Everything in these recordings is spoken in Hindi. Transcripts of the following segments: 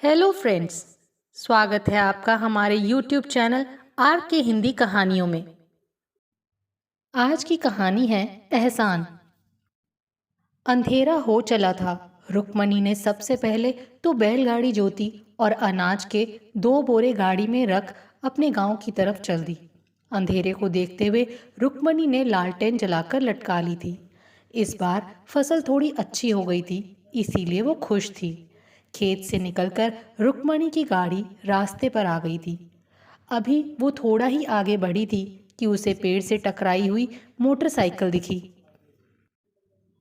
Hello friends. स्वागत है आपका हमारे यूट्यूब चैनल आर के हिंदी कहानियों में। आज की कहानी है एहसान। अंधेरा हो चला था। रुक्मणी ने सबसे पहले तो बैलगाड़ी जोती और अनाज के 2 बोरे गाड़ी में रख अपने गांव की तरफ चल दी। अंधेरे को देखते हुए रुक्मणी ने लालटेन जलाकर लटका ली थी। इस बार फसल थोड़ी अच्छी हो गई थी, इसीलिए वो खुश थी। खेत से निकलकर रुक्मणी की गाड़ी रास्ते पर आ गई थी। अभी वो थोड़ा ही आगे बढ़ी थी कि उसे पेड़ से टकराई हुई मोटरसाइकिल दिखी।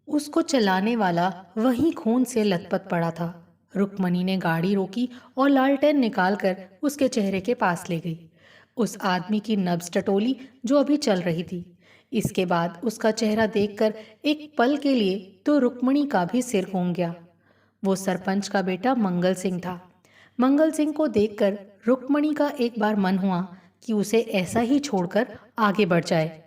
उसको चलाने वाला वहीं खून से लथपथ पड़ा था। रुक्मणी ने गाड़ी रोकी और लालटेन निकालकर उसके चेहरे के पास ले गई। उस आदमी की नब्ज टटोली जो अभी चल रही थी। इसके बाद उसका चेहरा देखकर एक पल के लिए तो रुक्मणी का भी सिर घूम गया। वो सरपंच का बेटा मंगल सिंह था। मंगल सिंह को देखकर रुक्मणी का एक बार मन हुआ कि उसे ऐसा ही छोड़कर आगे बढ़ जाए,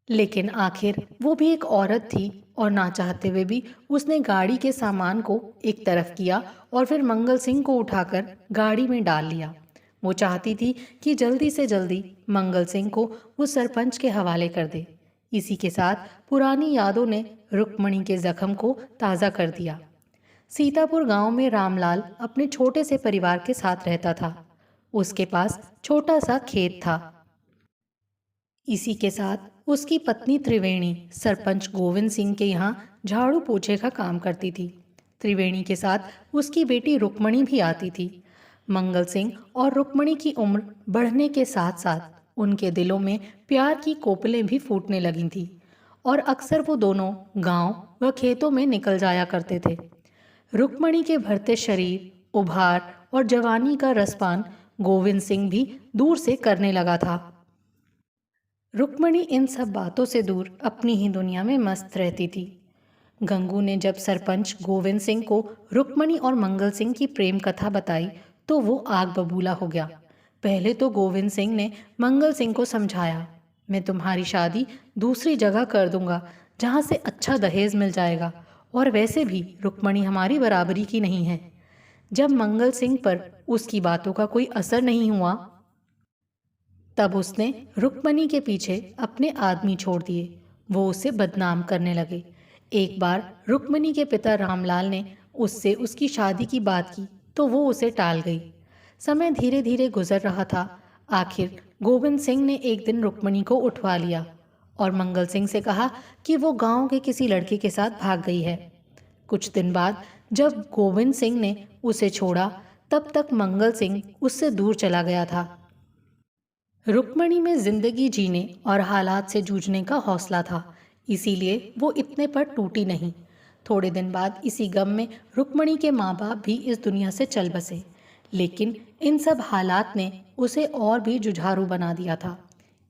लेकिन आखिर वो भी एक औरत थी और ना चाहते हुए भी उसने गाड़ी के सामान को एक तरफ किया और फिर मंगल सिंह को उठाकर गाड़ी में डाल लिया। वो चाहती थी कि जल्दी से जल्दी मंगल सिंह को वो सरपंच के हवाले कर दे। इसी के साथ पुरानी यादों ने रुक्मणी के जख्म को ताज़ा कर दिया। सीतापुर गांव में रामलाल अपने छोटे से परिवार के साथ रहता था। उसके पास छोटा सा खेत था। इसी के साथ उसकी पत्नी त्रिवेणी सरपंच गोविंद सिंह के यहाँ झाड़ू पोछे का काम करती थी। त्रिवेणी के साथ उसकी बेटी रुक्मणी भी आती थी। मंगल सिंह और रुक्मणी की उम्र बढ़ने के साथ साथ उनके दिलों में प्यार की कोपलें भी फूटने लगी थी और अक्सर वो दोनों गांव व खेतों में निकल जाया करते थे। रुक्मणी के भरते शरीर, उभार और जवानी का रसपान गोविंद सिंह भी दूर से करने लगा था। रुक्मणी इन सब बातों से दूर अपनी ही दुनिया में मस्त रहती थी। गंगू ने जब सरपंच गोविंद सिंह को रुक्मणी और मंगल सिंह की प्रेम कथा बताई तो वो आग बबूला हो गया। पहले तो गोविंद सिंह ने मंगल सिंह को समझाया, मैं तुम्हारी शादी दूसरी जगह कर दूंगा जहाँ से अच्छा दहेज मिल जाएगा, और वैसे भी रुक्मणी हमारी बराबरी की नहीं है। जब मंगल सिंह पर उसकी बातों का कोई असर नहीं हुआ तब उसने रुक्मणी के पीछे अपने आदमी छोड़ दिए। वो उसे बदनाम करने लगे। एक बार रुक्मणी के पिता रामलाल ने उससे उसकी शादी की बात की तो वो उसे टाल गई। समय धीरे धीरे गुजर रहा था। आखिर गोविंद सिंह ने एक दिन रुक्मणी को उठवा लिया और मंगल सिंह से कहा कि वो गांव के किसी लड़के के साथ भाग गई है। कुछ दिन बाद जब गोविंद सिंह ने उसे छोड़ा तब तक मंगल सिंह उससे दूर चला गया था। रुक्मणी में जिंदगी जीने और हालात से जूझने का हौसला था, इसीलिए वो इतने पर टूटी नहीं। थोड़े दिन बाद इसी गम में रुक्मणी के माँ बाप भी इस दुनिया से चल बसे। लेकिन इन सब हालात ने उसे और भी जुझारू बना दिया था।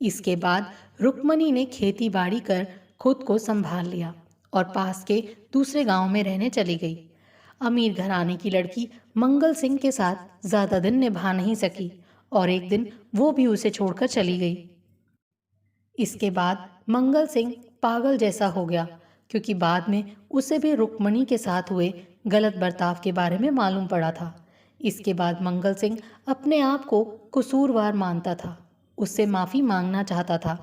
इसके बाद रुक्मणी ने खेती बाड़ी कर खुद को संभाल लिया और पास के दूसरे गांव में रहने चली गई। अमीर घराने की लड़की मंगल सिंह के साथ ज्यादा दिन निभा नहीं सकी और एक दिन वो भी उसे छोड़कर चली गई। इसके बाद मंगल सिंह पागल जैसा हो गया, क्योंकि बाद में उसे भी रुक्मणी के साथ हुए गलत बर्ताव के बारे में मालूम पड़ा था। इसके बाद मंगल सिंह अपने आप को कसूरवार मानता था, उससे माफ़ी मांगना चाहता था।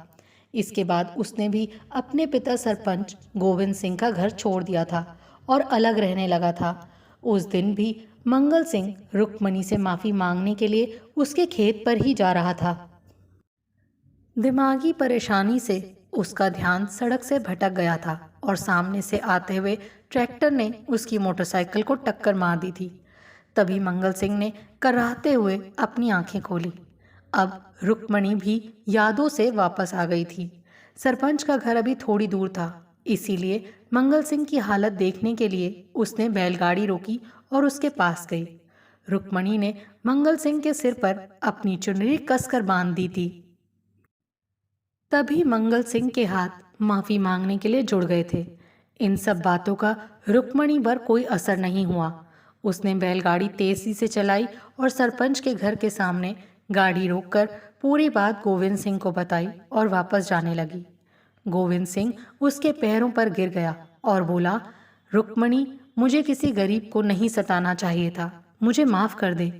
इसके बाद उसने भी अपने पिता सरपंच गोविंद सिंह का घर छोड़ दिया था और अलग रहने लगा था। उस दिन भी मंगल सिंह रुक्मणी से माफ़ी मांगने के लिए उसके खेत पर ही जा रहा था। दिमागी परेशानी से उसका ध्यान सड़क से भटक गया था और सामने से आते हुए ट्रैक्टर ने उसकी मोटरसाइकिल को टक्कर मार दी थी। तभी मंगल सिंह ने कराहते हुए अपनी आंखें खोली। अब रुक्मणी भी यादों से वापस आ गई थी। सरपंच का घर अभी थोड़ी दूर था, इसीलिए मंगल सिंह की हालत देखने के लिए उसने बैलगाड़ी रोकी और उसके पास गई। रुक्मणी ने मंगल सिंह के सिर पर अपनी चुनरी कसकर बांध दी थी। तभी मंगल सिंह के हाथ माफी मांगने के लिए जुड़ गए थे। इन सब बातों का रुक्मणी पर कोई असर नहीं हुआ। उसने बैलगाड़ी तेजी से चलाई और सरपंच के घर के सामने गाड़ी रोककर पूरी बात गोविंद सिंह को बताई और वापस जाने लगी। गोविंद सिंह उसके पैरों पर गिर गया और बोला, रुक्मणी, मुझे किसी गरीब को नहीं सताना चाहिए था। मुझे माफ कर दे।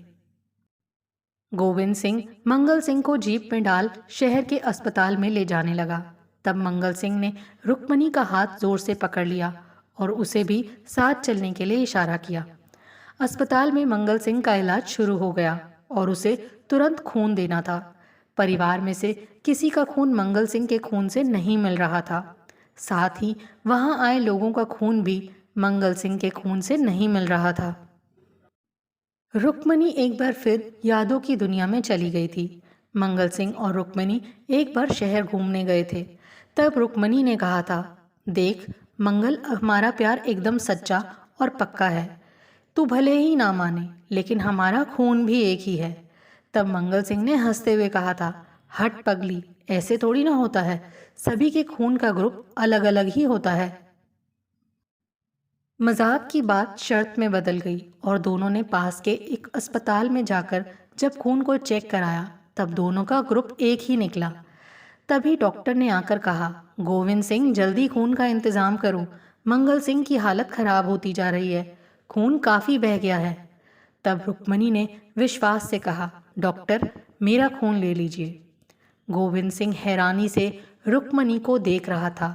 गोविंद सिंह मंगल सिंह को जीप में डाल शहर के अस्पताल में ले जाने लगा। तब मंगल सिंह ने रुक्मणी का हाथ जोर से पकड़ लिया और उसे भी साथ चलने के लिए इशारा किया। अस्पताल में मंगल सिंह का इलाज शुरू हो गया और उसे तुरंत खून देना था। परिवार में से किसी का खून मंगल सिंह के खून से नहीं मिल रहा था। साथ ही वहां आए लोगों का खून भी मंगल सिंह के खून से नहीं मिल रहा था। रुक्मणी एक बार फिर यादों की दुनिया में चली गई थी। मंगल सिंह और रुक्मणी एक बार शहर घूमने गए थे। तब रुक्मणी ने कहा था, देख मंगल, हमारा प्यार एकदम सच्चा और पक्का है। तू भले ही ना माने, लेकिन हमारा खून भी एक ही है। तब मंगल सिंह ने हंसते हुए कहा था, हट पगली, ऐसे थोड़ी ना होता है। सभी के खून का ग्रुप अलग अलग ही होता है। मजाक की बात शर्त में बदल गई और दोनों ने पास के एक अस्पताल में जाकर जब खून को चेक कराया तब दोनों का ग्रुप एक ही निकला। तभी डॉक्टर ने आकर कहा, गोविंद सिंह जल्दी खून का इंतजाम करो, मंगल सिंह की हालत खराब होती जा रही है, खून काफ़ी बह गया है। तब रुक्मणी ने विश्वास से कहा, डॉक्टर मेरा खून ले लीजिए। गोविंद सिंह हैरानी से रुक्मणी को देख रहा था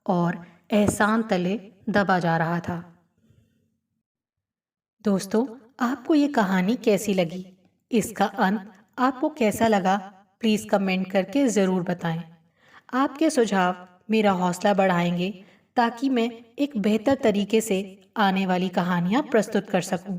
और एहसान तले दबा जा रहा था। दोस्तों, आपको ये कहानी कैसी लगी? इसका अंत आपको कैसा लगा? प्लीज़ कमेंट करके ज़रूर बताएं। आपके सुझाव मेरा हौसला बढ़ाएंगे ताकि मैं एक बेहतर तरीके से आने वाली कहानियाँ प्रस्तुत कर सकूं।